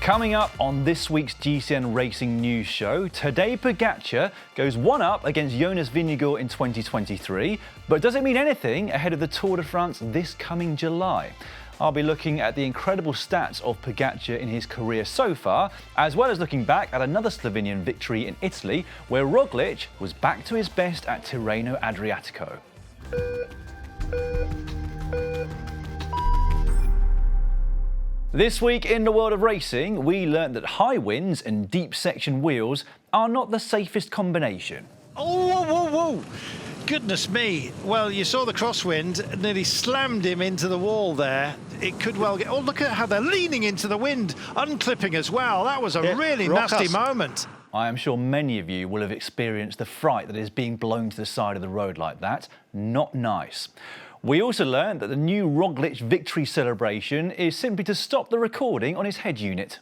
Coming up on this week's GCN Racing News Show, Tadej Pogačar goes one up against Jonas Vingegaard in 2023, but does it mean anything ahead of the Tour de France this coming July? I'll be looking at the incredible stats of Pogačar in his career so far, as well as looking back at another Slovenian victory in Italy, where Roglic was back to his best at Tirreno Adriatico. This week in the world of racing, we learnt that high winds and deep section wheels are not the safest combination. Oh, whoa, whoa, whoa. Goodness me. Well, you saw the crosswind, nearly slammed him into the wall there. It could well get... Oh, look at how they're leaning into the wind, unclipping as well. That was a really nasty moment. I am sure many of you will have experienced the fright that is being blown to the side of the road like that. Not nice. We also learned that the new Roglic victory celebration is simply to stop the recording on his head unit.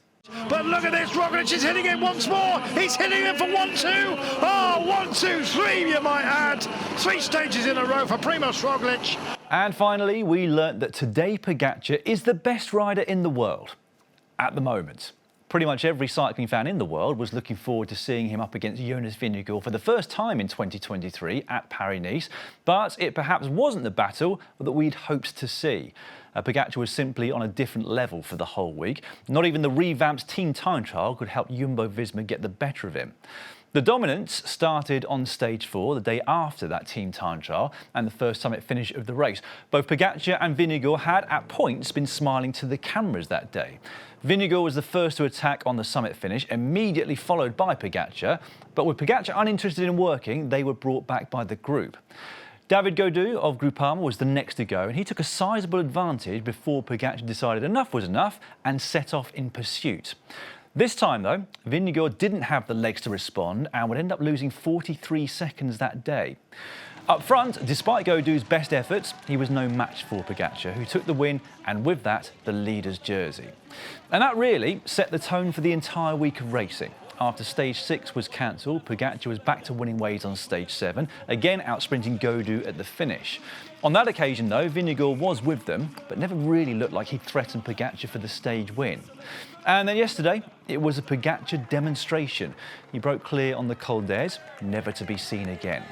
But look at this, Roglic is hitting it once more. He's hitting it for 1-2. Oh, 1, 2, 3, you might add. 3 stages in a row for Primož Roglic. And finally, we learnt that Tadej Pogačar is the best rider in the world at the moment. Pretty much every cycling fan in the world was looking forward to seeing him up against Jonas Vingegaard for the first time in 2023 at Paris-Nice, but it perhaps wasn't the battle that we'd hoped to see. Pogačar was simply on a different level for the whole week. Not even the revamped team time trial could help Jumbo-Visma get the better of him. The dominance started on stage 4 the day after that team time trial and the first summit finish of the race. Both Pogačar and Vingegaard had at points been smiling to the cameras that day. Vingegaard was the first to attack on the summit finish, immediately followed by Pogačar, but with Pogačar uninterested in working, they were brought back by the group. David Gaudu of Groupama was the next to go, and he took a sizable advantage before Pogačar decided enough was enough and set off in pursuit. This time, though, Vingegaard didn't have the legs to respond and would end up losing 43 seconds that day. Up front, despite Gaudu's best efforts, he was no match for Pogačar, who took the win and with that, the leader's jersey. And that really set the tone for the entire week of racing. After stage 6 was cancelled, Pogačar was back to winning ways on stage 7, again out-sprinting Gaudu at the finish. On that occasion, though, Vingegaard was with them, but never really looked like he'd threatened Pogačar for the stage win. And then yesterday, it was a Pogačar demonstration. He broke clear on the Col d'Ez, never to be seen again.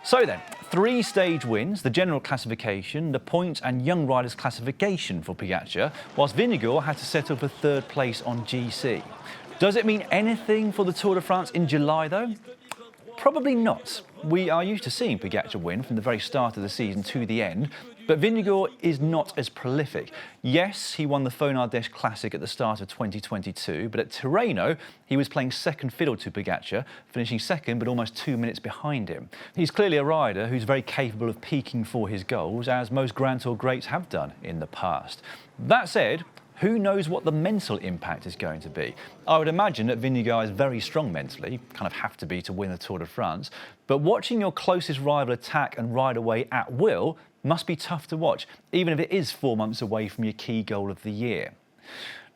So then, 3 stage wins, the general classification, the points and young riders classification for Pogačar, whilst Vingegaard had to settle for 3rd place on GC. Does it mean anything for the Tour de France in July, though? Probably not. We are used to seeing Pogačar win from the very start of the season to the end, but Vingegaard is not as prolific. Yes, he won the Fonardèche Classic at the start of 2022, but at Tirreno, he was playing second fiddle to Pogačar, finishing second but almost 2 minutes behind him. He's clearly a rider who's very capable of peaking for his goals, as most Grand Tour greats have done in the past. That said, who knows what the mental impact is going to be? I would imagine that Vingegaard is very strong mentally, kind of have to be to win the Tour de France, but watching your closest rival attack and ride away at will must be tough to watch, even if it is 4 months away from your key goal of the year.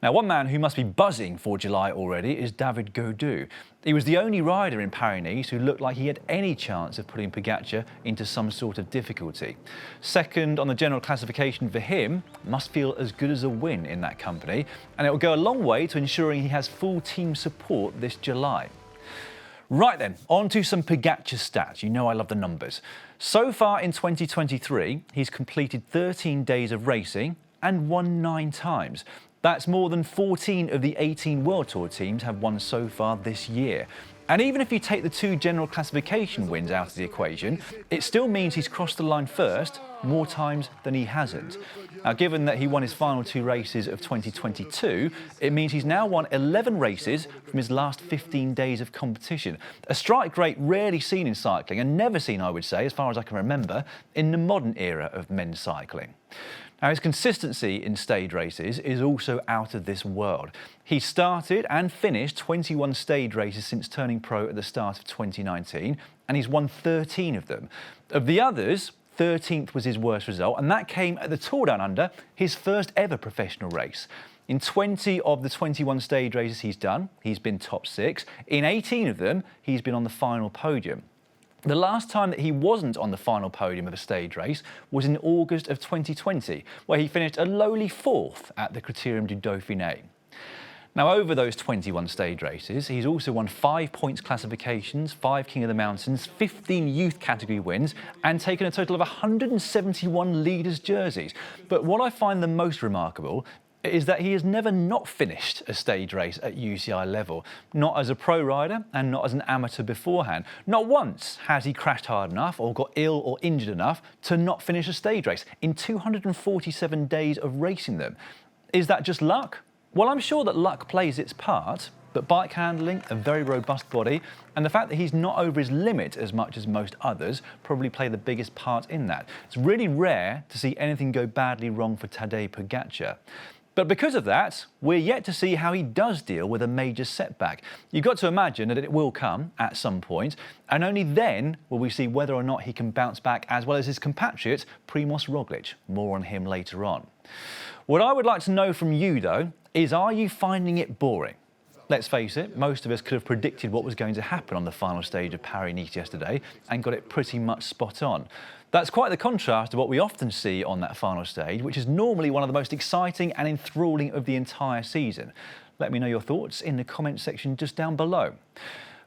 Now, one man who must be buzzing for July already is David Gaudu. He was the only rider in Paris-Nice who looked like he had any chance of putting Pogačar into some sort of difficulty. Second on the general classification for him must feel as good as a win in that company, and it will go a long way to ensuring he has full team support this July. Right then, on to some Pogačar stats. You know I love the numbers. So far in 2023, he's completed 13 days of racing and won 9 times. That's more than 14 of the 18 World Tour teams have won so far this year. And even if you take the 2 general classification wins out of the equation, it still means he's crossed the line first more times than he hasn't. Now, given that he won his final 2 races of 2022, it means he's now won 11 races from his last 15 days of competition. A strike rate rarely seen in cycling, and never seen, I would say, as far as I can remember, in the modern era of men's cycling. Now, his consistency in stage races is also out of this world. He started and finished 21 stage races since turning pro at the start of 2019, and he's won 13 of them. Of the others, 13th was his worst result, and that came at the Tour Down Under, his first ever professional race. In 20 of the 21 stage races he's done, he's been top 6. In 18 of them, he's been on the final podium. The last time that he wasn't on the final podium of a stage race was in August of 2020, where he finished a lowly 4th at the Critérium du Dauphiné. Now, over those 21 stage races, he's also won 5 points classifications, 5 King of the Mountains, 15 youth category wins, and taken a total of 171 leaders' jerseys. But what I find the most remarkable is that he has never not finished a stage race at UCI level, not as a pro rider and not as an amateur beforehand. Not once has he crashed hard enough or got ill or injured enough to not finish a stage race in 247 days of racing them. Is that just luck? Well, I'm sure that luck plays its part, but bike handling, a very robust body, and the fact that he's not over his limit as much as most others probably play the biggest part in that. It's really rare to see anything go badly wrong for Tadej Pogačar. But because of that, we're yet to see how he does deal with a major setback. You've got to imagine that it will come at some point, and only then will we see whether or not he can bounce back, as well as his compatriot, Primož Roglič. More on him later on. What I would like to know from you, though, is are you finding it boring? Let's face it, most of us could have predicted what was going to happen on the final stage of Paris-Nice yesterday and got it pretty much spot on. That's quite the contrast to what we often see on that final stage, which is normally one of the most exciting and enthralling of the entire season. Let me know your thoughts in the comment section just down below.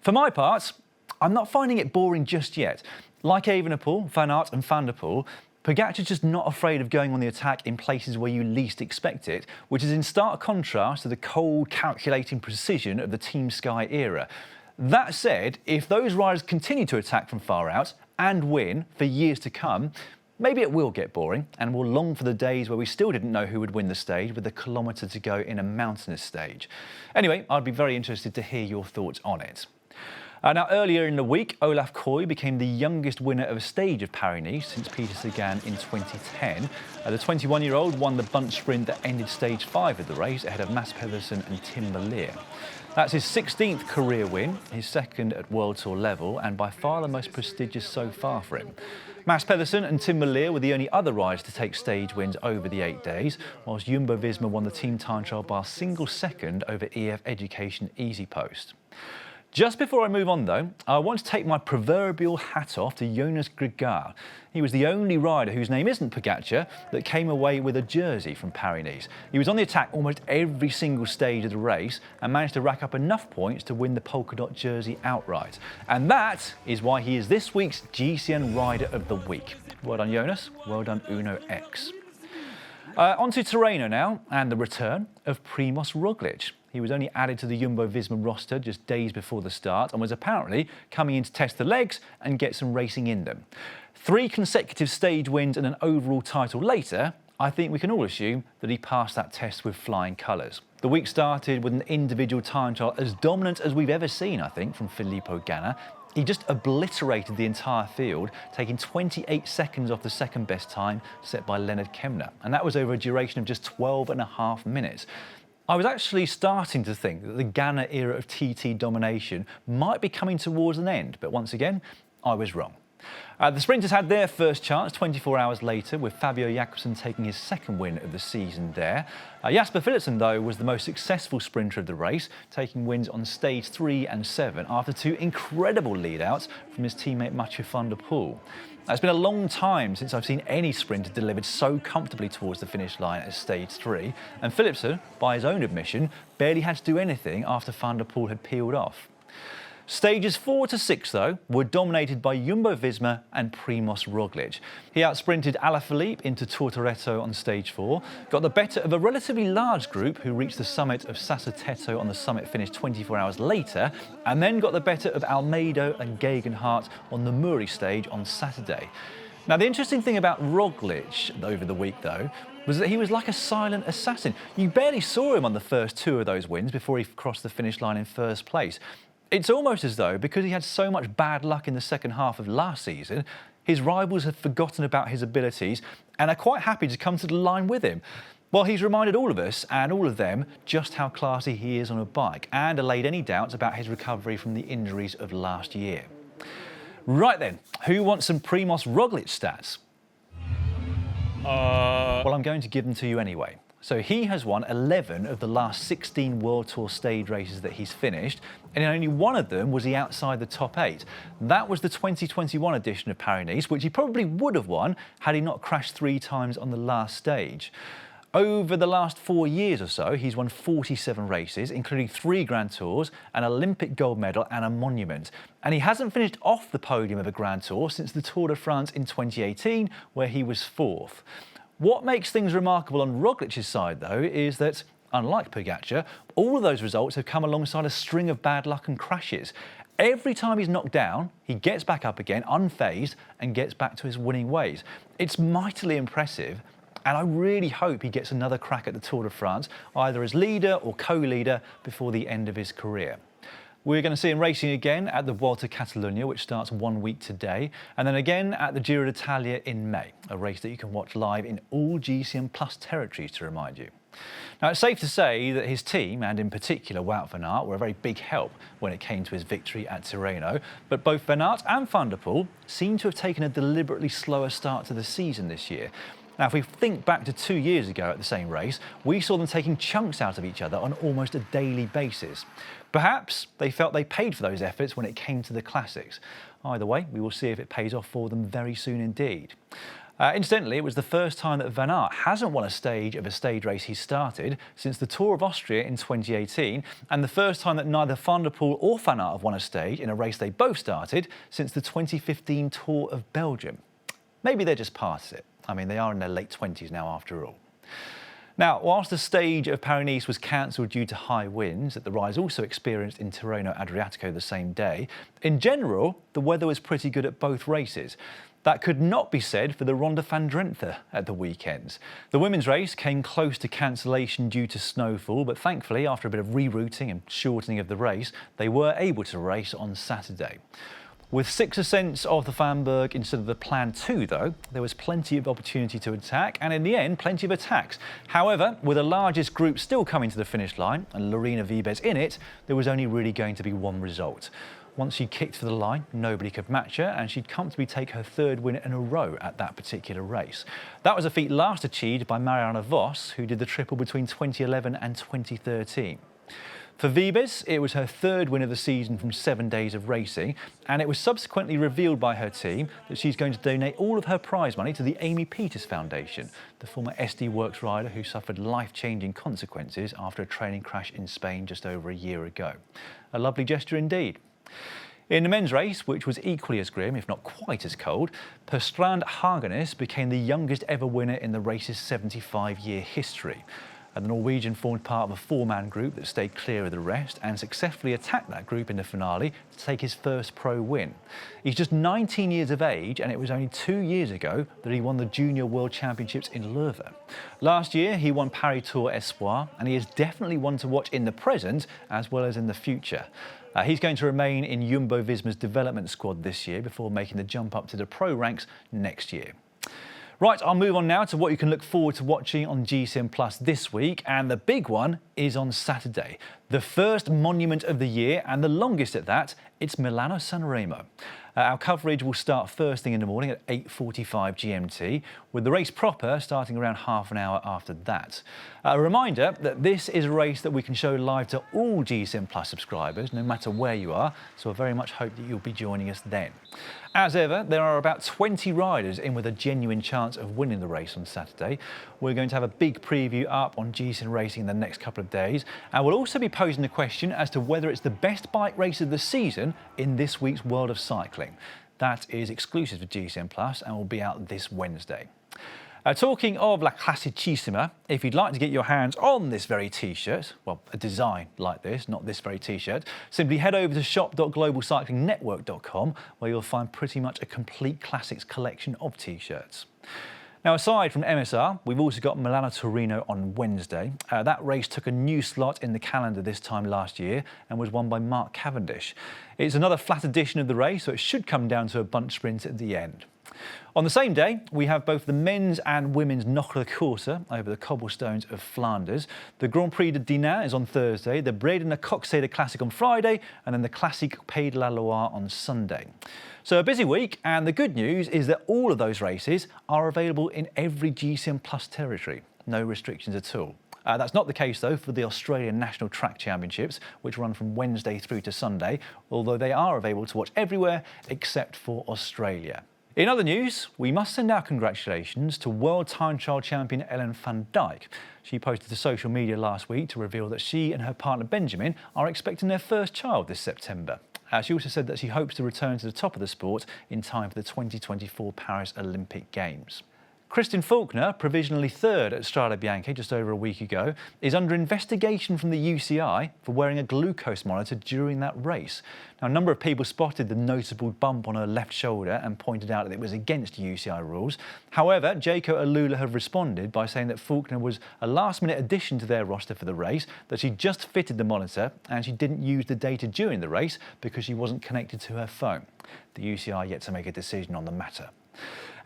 For my part, I'm not finding it boring just yet. Like Evenepoel, Van Aert and Van der Poel, Pogačar's just not afraid of going on the attack in places where you least expect it, which is in stark contrast to the cold, calculating precision of the Team Sky era. That said, if those riders continue to attack from far out and win for years to come, maybe it will get boring and we'll long for the days where we still didn't know who would win the stage with a kilometre to go in a mountainous stage. Anyway, I'd be very interested to hear your thoughts on it. Now, earlier in the week, Olaf Koy became the youngest winner of a stage of Paris-Nice since Peter Sagan in 2010. The 21-year-old won the bunch sprint that ended stage 5 of the race ahead of Mads Pedersen and Tim Merlier. That's his 16th career win, his second at World Tour level, and by far the most prestigious so far for him. Mads Pedersen and Tim Merlier were the only other riders to take stage wins over the 8 days, whilst Jumbo-Visma won the team time trial by a single second over EF Education Easy Post. Just before I move on, though, I want to take my proverbial hat off to Jonas Vingegaard. He was the only rider whose name isn't Pogačar that came away with a jersey from Paris-Nice. He was on the attack almost every single stage of the race and managed to rack up enough points to win the polka dot jersey outright. And that is why he is this week's GCN Rider of the Week. Well done, Jonas. Well done, Uno X. On to Tirreno now, and the return of Primož Roglič. He was only added to the Jumbo-Visma roster just days before the start and was apparently coming in to test the legs and get some racing in them. 3 consecutive stage wins and an overall title later, I think we can all assume that he passed that test with flying colours. The week started with an individual time trial as dominant as we've ever seen, I think, from Filippo Ganna. He just obliterated the entire field, taking 28 seconds off the second best time set by Leonard Kemner, and that was over a duration of just 12.5 minutes. I was actually starting to think that the Ganna era of TT domination might be coming towards an end, but once again, I was wrong. The sprinters had their first chance 24 hours later, with Fabio Jakobsen taking his second win of the season there. Jasper Philipsen, though, was the most successful sprinter of the race, taking wins on stage 3 and 7 after 2 incredible lead-outs from his teammate Mathieu van der Poel. It's been a long time since I've seen any sprinter delivered so comfortably towards the finish line as stage 3, and Philipsen, by his own admission, barely had to do anything after Van der Poel had peeled off. Stages 4 to 6, though, were dominated by Jumbo-Visma and Primož Roglič. He outsprinted Alaphilippe into Tortoreto on stage 4, got the better of a relatively large group who reached the summit of Sassuteto on the summit finish 24 hours later, and then got the better of Almeida and Gegenhardt on the Muri stage on Saturday. Now, the interesting thing about Roglič over the week, though, was that he was like a silent assassin. You barely saw him on the first 2 of those wins before he crossed the finish line in first place. It's almost as though, because he had so much bad luck in the second half of last season, his rivals have forgotten about his abilities and are quite happy to come to the line with him. Well, he's reminded all of us and all of them just how classy he is on a bike and allayed any doubts about his recovery from the injuries of last year. Right then, who wants some Primož Roglič stats? Well, I'm going to give them to you anyway. So he has won 11 of the last 16 World Tour stage races that he's finished, and in only one of them was he outside the top 8. That was the 2021 edition of Paris-Nice, which he probably would have won had he not crashed 3 times on the last stage. Over the last 4 years or so, he's won 47 races, including 3 Grand Tours, an Olympic gold medal and a monument. And he hasn't finished off the podium of a Grand Tour since the Tour de France in 2018, where he was 4th. What makes things remarkable on Roglic's side, though, is that, unlike Pogačar, all of those results have come alongside a string of bad luck and crashes. Every time he's knocked down, he gets back up again, unfazed, and gets back to his winning ways. It's mightily impressive, and I really hope he gets another crack at the Tour de France, either as leader or co-leader before the end of his career. We're going to see him racing again at the Vuelta a Catalunya, which starts 1 week today, and then again at the Giro d'Italia in May, a race that you can watch live in all GCN Plus territories, to remind you. Now, it's safe to say that his team, and in particular Wout van Aert, were a very big help when it came to his victory at Tirreno, but both Van Aert and Van der Poel seem to have taken a deliberately slower start to the season this year. Now, if we think back to 2 years ago at the same race, we saw them taking chunks out of each other on almost a daily basis. Perhaps they felt they paid for those efforts when it came to the classics. Either way, we will see if it pays off for them very soon indeed. Incidentally, it was the first time that Van Aert hasn't won a stage of a stage race he started since the Tour of Austria in 2018, and the first time that neither Van der Poel or Van Aert have won a stage in a race they both started since the 2015 Tour of Belgium. Maybe they're just past it. I mean, they are in their late 20s now, after all. Now, whilst the stage of Paris-Nice was cancelled due to high winds that the riders also experienced in Tirreno Adriatico the same day, in general, the weather was pretty good at both races. That could not be said for the Ronde van Drenthe at the weekends. The women's race came close to cancellation due to snowfall, but thankfully, after a bit of rerouting and shortening of the race, they were able to race on Saturday. With 6 ascents of the Flamberg instead of the planned 2, though, there was plenty of opportunity to attack, and in the end, plenty of attacks. However, with the largest group still coming to the finish line, and Lorena Wiebes in it, there was only really going to be one result. Once she kicked for the line, nobody could match her, and she'd comfortably take her 3rd win in a row at that particular race. That was a feat last achieved by Marianne Vos, who did the triple between 2011 and 2013. For Wiebes, it was her 3rd win of the season from 7 days of racing, and it was subsequently revealed by her team that she's going to donate all of her prize money to the Amy Peters Foundation, the former SD Works rider who suffered life-changing consequences after a training crash in Spain just over a year ago. A lovely gesture indeed. In the men's race, which was equally as grim, if not quite as cold, Per Strand Hagenes became the youngest ever winner in the race's 75-year history. And the Norwegian formed part of a 4-man group that stayed clear of the rest and successfully attacked that group in the finale to take his first pro win. He's just 19 years of age, and it was only 2 years ago that he won the Junior World Championships in Leuven. Last year, he won Paris Tour Espoir, and he is definitely one to watch in the present as well as in the future. He's going to remain in Jumbo-Visma's development squad this year before making the jump up to the pro ranks next year. Right, I'll move on now to what you can look forward to watching on GCN Plus this week, and the big one is on Saturday. The first monument of the year, and the longest at that, it's Milano-San Remo. Our coverage will start first thing in the morning at 8:45 GMT, with the race proper starting around half an hour after that. A reminder that this is a race that we can show live to all GCN Plus subscribers, no matter where you are, so I very much hope that you'll be joining us then. As ever, there are about 20 riders in with a genuine chance of winning the race on Saturday. We're going to have a big preview up on GCN Racing in the next couple of days, and we'll also be posing the question as to whether it's the best bike race of the season in this week's World of Cycling. That is exclusive to GCN Plus and will be out this Wednesday. Talking of La Classicissima, if you'd like to get your hands on this very t-shirt, well, a design like this, not this very t-shirt, simply head over to shop.globalcyclingnetwork.com, where you'll find pretty much a complete classics collection of t-shirts. Now, aside from MSR, we've also got Milano-Torino on Wednesday. That race took a new slot in the calendar this time last year and was won by Mark Cavendish. It's another flat edition of the race, so it should come down to a bunch sprint at the end. On the same day, we have both the men's and women's Nochla Corsa over the cobblestones of Flanders. The Grand Prix de Dinant is on Thursday, the Bredener Coxede Classic on Friday, and then the Classic Pays de la Loire on Sunday. So a busy week, and the good news is that all of those races are available in every GCN Plus territory. No restrictions at all. That's not the case, though, for the Australian National Track Championships, which run from Wednesday through to Sunday, although they are available to watch everywhere except for Australia. In other news, we must send our congratulations to world time trial champion Ellen van Dijk. She posted to social media last week to reveal that she and her partner Benjamin are expecting their first child this September. She also said that she hopes to return to the top of the sport in time for the 2024 Paris Olympic Games. Kristin Faulkner, provisionally third at Strade Bianche just over a week ago, is under investigation from the UCI for wearing a glucose monitor during that race. Now, a number of people spotted the noticeable bump on her left shoulder and pointed out that it was against UCI rules. However, Jaco Alula have responded by saying that Faulkner was a last-minute addition to their roster for the race, that she just fitted the monitor and she didn't use the data during the race because she wasn't connected to her phone. The UCI are yet to make a decision on the matter.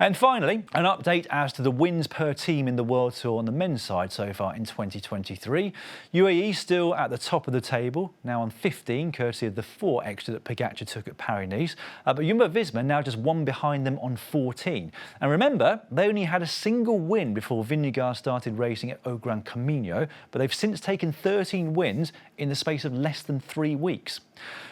And finally, an update as to the wins per team in the World Tour on the men's side so far in 2023. UAE still at the top of the table, now on 15, courtesy of the 4 extra that Pogačar took at Paris-Nice. But Jumbo-Visma now just 1 behind them on 14. And remember, they only had a single win before Vingegaard started racing at O Gran Camino, but they've since taken 13 wins in the space of less than 3 weeks.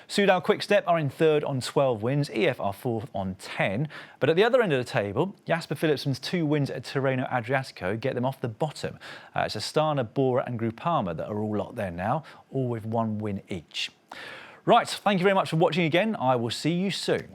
Soudal Quick-Step are in third on 12 wins, EF are fourth on 10. But at the other end of the table, Jasper Philipsen's 2 wins at Tirreno Adriatico get them off the bottom. It's Astana, Bora and Groupama that are all locked there now, all with 1 win each. Right, thank you very much for watching again. I will see you soon.